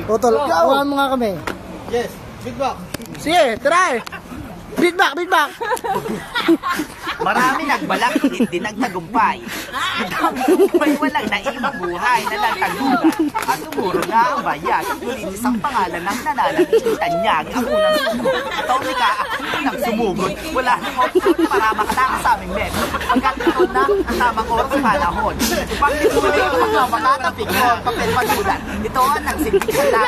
Totol, kuhaan mo nga kami. Yes, feedback. Sige, try. Beatback. Marami nagbalak, hindi nagtagumpay. May walang naimang buhay na nagtagugan. At tumuro na ang bayan. Ngunit isang pangalan ng nananatiling tanyag ang unang sumugod. Ito ang sumugod. Wala nang option para makataka sa aming men. Pagkatapos na ang tamang oras sa panahon. Pagkatapos na ang makatapig ko, papel magulat. Ito ang nagsintikan na.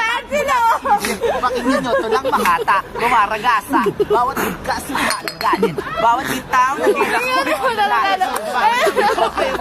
Pakinggan nyo, ito lang makata, gumaragasa. Bawat higkas ng galit. Bawat bitaw na bilang ko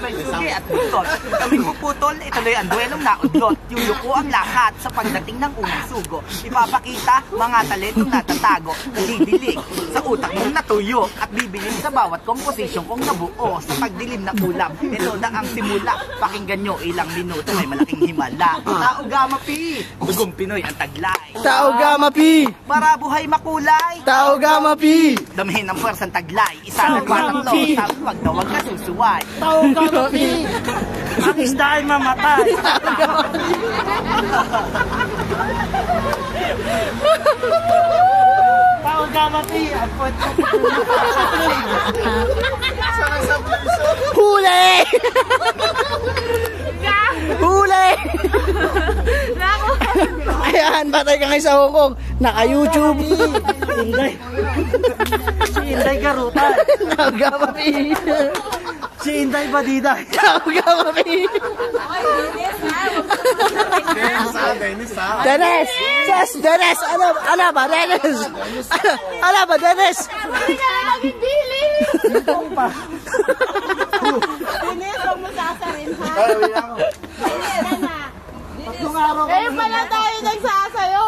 may sugi at butot. Kaming puputol, ituloy ang duelong naudlot. Yuyuko ang lahat sa pagdating ng unang sugo. Ipapakita mga talentong natatago. Nadidilig sa utak mong natuyo. At bibilin sa bawat komposisyon kong nabuo. Sa pagdilim na ulam, ito na ang simula. Pakinggan nyo, ilang minuto may malaking himala. Tao Gama P, Dugong Pinoy ang taglay. Tao Gama P, Para buhay makulay. Tao Gama P, Damhin ang pwersang taglay. Isa na patang lo, sabi wag na wag ka susuway. Tao Gama P, Ang isda ay mamatay. Tao Gama P, ang pwede. Huli! Huli! Ayan, patay ka ngayon sa Hong Kong. Naka-YouTube. Si Inday Garutan. Tao Gama P. Si Inday Badiday. Tao Gama P. Dennis! Yes, Dennis! Ano ba, Dennis? Ano ba, Dennis? Dennis, huwag mo sasarin, ha? Eh, pala tayo nagsasayo.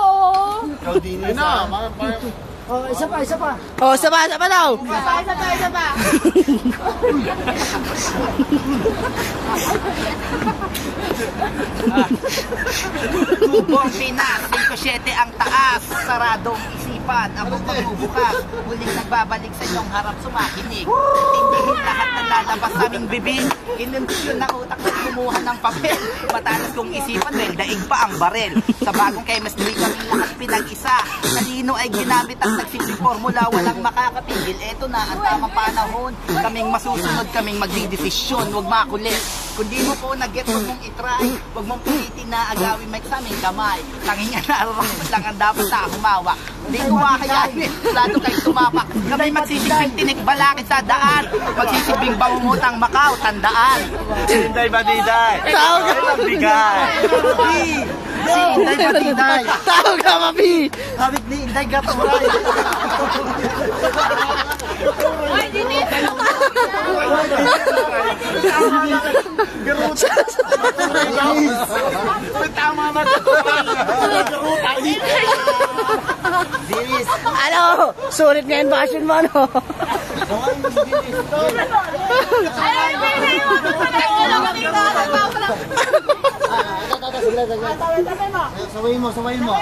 Oh, isa pa. Oh, sama daw. Isa pa. Tubong Pinas, 5-7 ang taas. Saradong isipan, akong magbubukas. Muling nagbabalik sa inyong harap sumakinig. Tindihin lahat ng lalabas sa aming bibig. Inundisyon ng utak at kumuha ng papel. Matalas kong isipan, well, daig pa ang barel. Sa bagong chemistry kaming lahat pinag-isa. Kanino ay ginamit ang nagsiksik formula, walang makakapigil. Eto na ang tamang panahon. Kaming masusunod, kaming magdidesisyon. Huwag makulit. Kung di mo po nag-get, huwag mong itry. Huwag mong pilitin na agawin may saming kamay. Tanging nga nararapat lang ang dapat na humawak. Hindi ko makayanin, lalo kayo tumapak. Kami magsisibing tinik balakid sa daan. Magsisibing bangungutang Macau, tandaan. Inday Badiday. Tao Gama P. Si Inday Badiday. Tao Gama P. Hawik ni Inday Gaturay. Ay, Dennis! Tama na. Ano? Sulit ngayon fashion mo, ano? Ay, Dennis! Wala ko dito. Sabayin mo.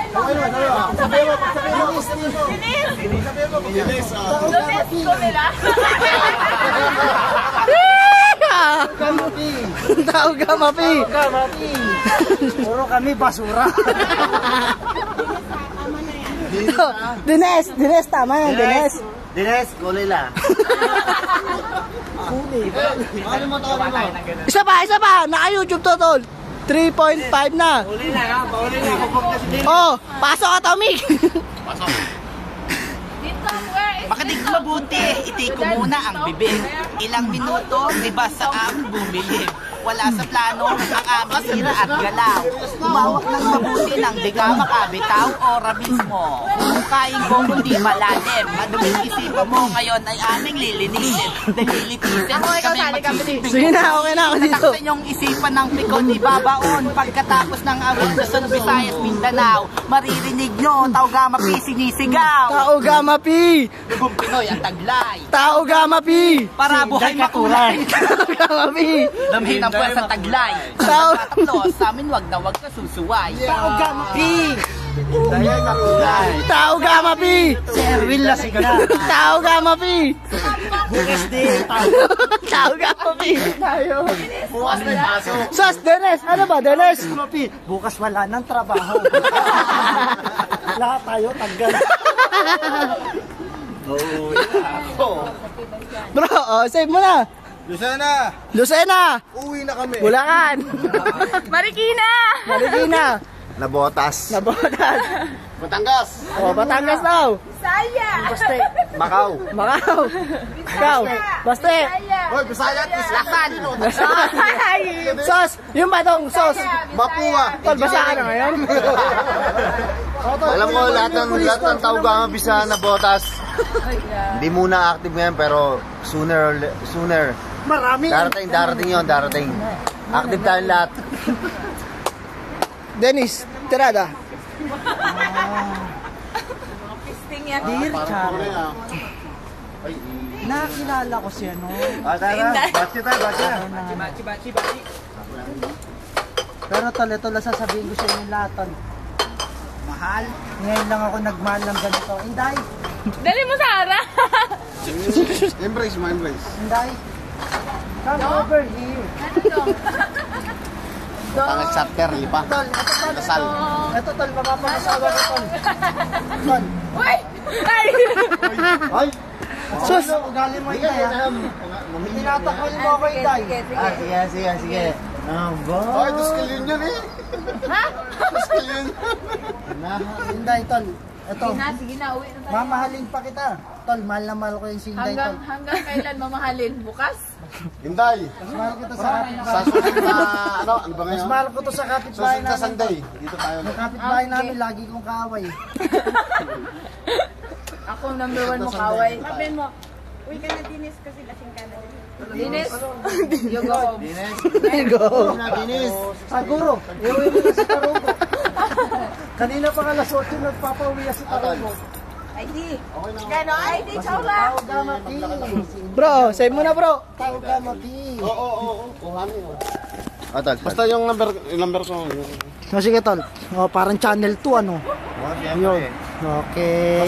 Dennis, ko nila. Tao Gama P. Puro kami basura. Dines, tama yan, Dines. Dines, kulila. Isa pa, naka-YouTube to, tol. 3.5 na. Kulila ha, pauli na. Oh, pasok ka, Tommy. Makinig mabuti, itiko muna ang bibig. Ilang minuto, di ba sa amin bumili? Wala sa plano ang aming sira at galaw. Umawak ng mabuti nang di ka makabitaw ora mismo. Hukayin ko kundi malalim. Maduming isipan mo ngayon ay aming lilinisin. Dalilitisin kami magsisibing. Sige na, okay na ako dito. Tataksan yung isipan ng pikon ibabaon. Pagkatapos ng awit sa Luzon, Visayas, Mindanao, maririnig nyo, Tao Gama P sinisigaw. Tao Gama P. Dugong Pinoy ang taglay. Tao Gama P. Para buhay makulay. Tao Gama P. Damhin ang puwersa taglay. Tao- Sa tatlo, sa amin wag na wag ka susuway. Tao Gama P. Dahil kapulay. Tao Gama P. Si Erwin lasing na. Tao Gama P. Bukas di. Tao Gama P. Bukas na pasok. Sos, Dennis. Ano ba, Dennis? Mapi, bukas wala nang trabaho. Lahat tayo tanggal. Oo, ako. Bro, save mo na. Lucena, Lucena. uwi na kami. Bulacan. Marikina! Marikina. Nabotas. Nabotas. Batangas. Batangas daw. Saya! Baste. Macau. Macau. Ikaw. Baste. Hoy, Bisaya at Islakan. Sos, yung ba tong sos? Mapua. Tol, basa ka na ngayon? Alam ko lahat ng tao Gama P sa Nabotas. Hindi muna active ngayon pero sooner. Marami. Darating yon. Active tayo lahat. Dennis, tirada. Pisting yan. Dear Charo. Nakilala ko siya no. Tara, bachi tayo. Pero tol, ito lang sasabihin ko sa inyo lahat tol. Mahal. Ngayon lang ako nagmahal ng ganito. Inday. Dali mo sa Ara! Embrace mo. Inday. Come over here. Pangit chapter, lipa. Tol, ito tol. Dasal. Ito tol, mapapangasawa ko tol. Tol. Uy! Ay! Ay! Sus! Ugali mo Inday ha. Tinatakol mo ako Inday. Sige. Ay, tuskil yun eh. Ha? Tuskil yun. Inday tol. Ito. Sige na, uwi na tayo. Mamahalin pa kita. Tol, mahal na mahal ko yung si Inday tol. Hanggang kailan mamahalin? Bukas? Hinday. Mas mahal kita sa kapitbahay. Sa susunod na, ano ba Mas ngayon? mahal ko to sa kapitbahay Susunod na namin. Sunday. Dito tayo. Yung kapitbahay Okay. namin, lagi kong kaaway. Ako number 1 mo kaway. Sabihin mo, uwi ka na Dinis kasi lasing ka na. Dinis, you go home. Go. Dinis. Siguro, iuwi mo na si Tarugo. Kanina pa nga alas 8 nagpapauwi na si Tarugo. ID. Gano'n? ID, Chaula. Tao Gama P. Bro, save mo na, bro. Tao Gama P. Tol. Basta yung number ko. O sige tol, o, parang channel 2 ano. Yun. Okay.